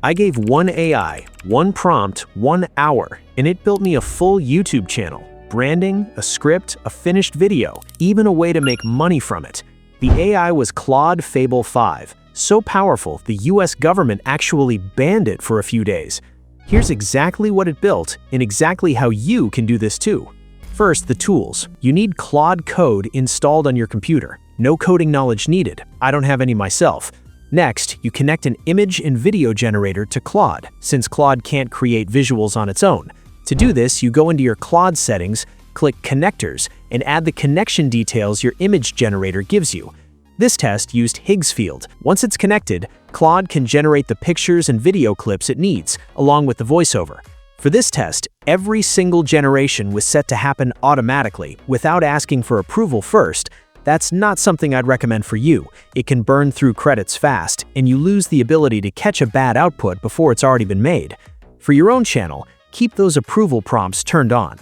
I gave one AI, one prompt, 1 hour, and it built me a full YouTube channel, branding, a script, a finished video, even a way to make money from it. The AI was Claude Fable 5, so powerful the US government actually banned it for a few days. Here's exactly what it built and exactly how you can do this too. First, the tools. You need Claude code installed on your computer. No coding knowledge needed. I don't have any myself. Next, you connect an image and video generator to Claude, since Claude can't create visuals on its own. To do this, you go into your Claude settings, click Connectors, and add the connection details your image generator gives you. This test used Higgsfield. Once it's connected, Claude can generate the pictures and video clips it needs, along with the voiceover. For this test, every single generation was set to happen automatically, without asking for approval first. That's not something I'd recommend for you. It can burn through credits fast, and you lose the ability to catch a bad output before it's already been made. For your own channel, keep those approval prompts turned on.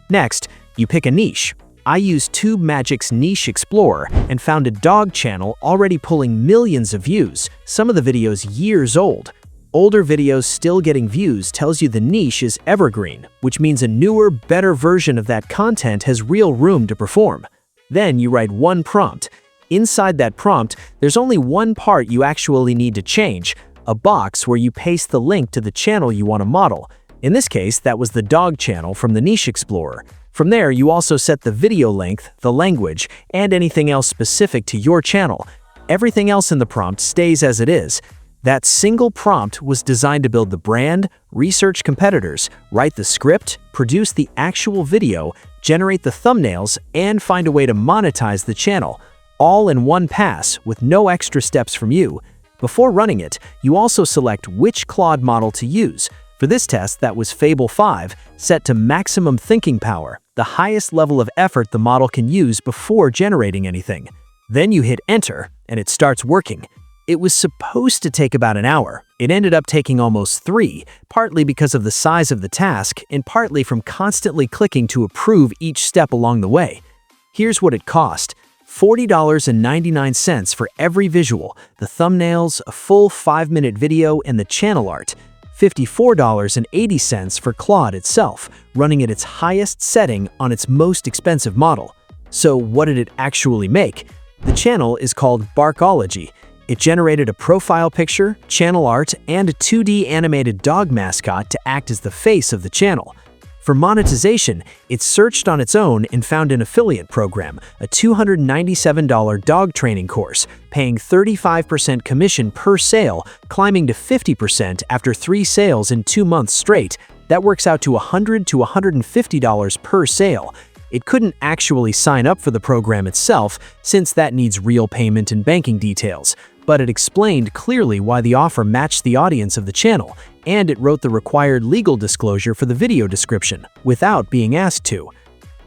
Next, you pick a niche. I used TubeMagic's Niche Explorer and found a dog channel already pulling millions of views, some of the videos years old. Older videos still getting views tells you the niche is evergreen, which means a newer, better version of that content has real room to perform. Then you write one prompt. Inside that prompt, there's only one part you actually need to change, a box where you paste the link to the channel you want to model. In this case, that was the dog channel from the Niche Explorer. From there, you also set the video length, the language, and anything else specific to your channel. Everything else in the prompt stays as it is. That single prompt was designed to build the brand, research competitors, write the script, produce the actual video, generate the thumbnails, and find a way to monetize the channel, all in one pass with no extra steps from you. Before running it, you also select which Claude model to use. For this test, that was Fable 5, set to maximum thinking power, the highest level of effort the model can use before generating anything. Then you hit enter, and it starts working. It was supposed to take about an hour. It ended up taking almost 3, partly because of the size of the task and partly from constantly clicking to approve each step along the way. Here's what it cost. $40.99 for every visual, the thumbnails, a full 5-minute video, and the channel art. $54.80 for Claude itself, running at its highest setting on its most expensive model. So what did it actually make? The channel is called Barkcology. It generated a profile picture, channel art, and a 2D animated dog mascot to act as the face of the channel. For monetization, it searched on its own and found an affiliate program, a $297 dog training course, paying 35% commission per sale, climbing to 50% after 3 sales in 2 months straight. That works out to $100 to $150 per sale. It couldn't actually sign up for the program itself, since that needs real payment and banking details, but it explained clearly why the offer matched the audience of the channel, and it wrote the required legal disclosure for the video description, without being asked to.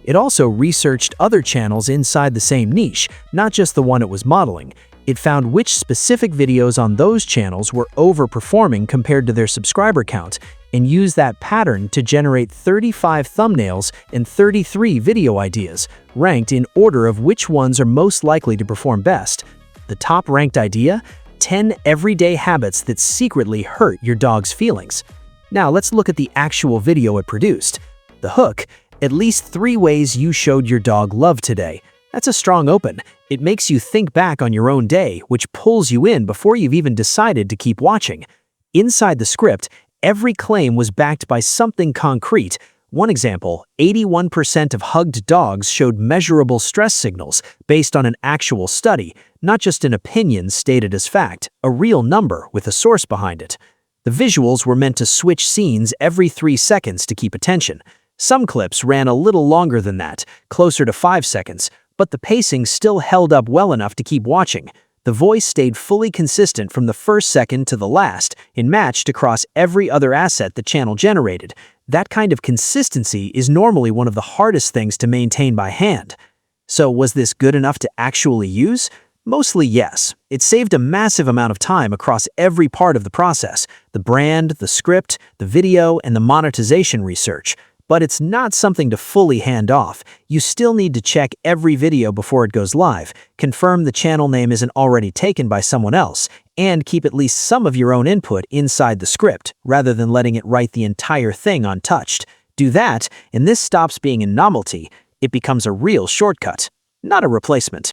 It also researched other channels inside the same niche, not just the one it was modeling. It found which specific videos on those channels were overperforming compared to their subscriber count, and used that pattern to generate 35 thumbnails and 33 video ideas, ranked in order of which ones are most likely to perform best. The top-ranked idea? 10 everyday habits that secretly hurt your dog's feelings. Now let's look at the actual video it produced. The hook: at least 3 ways you showed your dog love today. That's a strong open. It makes you think back on your own day, which pulls you in before you've even decided to keep watching. Inside the script, every claim was backed by something concrete. One example, 81% of hugged dogs showed measurable stress signals based on an actual study, not just an opinion stated as fact, a real number with a source behind it. The visuals were meant to switch scenes every 3 seconds to keep attention. Some clips ran a little longer than that, closer to 5 seconds, but the pacing still held up well enough to keep watching. The voice stayed fully consistent from the first second to the last and matched across every other asset the channel generated. That kind of consistency is normally one of the hardest things to maintain by hand. So was this good enough to actually use? Mostly yes. It saved a massive amount of time across every part of the process: the brand, the script, the video, and the monetization research. But it's not something to fully hand off. You still need to check every video before it goes live, confirm the channel name isn't already taken by someone else, and keep at least some of your own input inside the script, rather than letting it write the entire thing untouched. Do that, and this stops being a novelty. It becomes a real shortcut, not a replacement.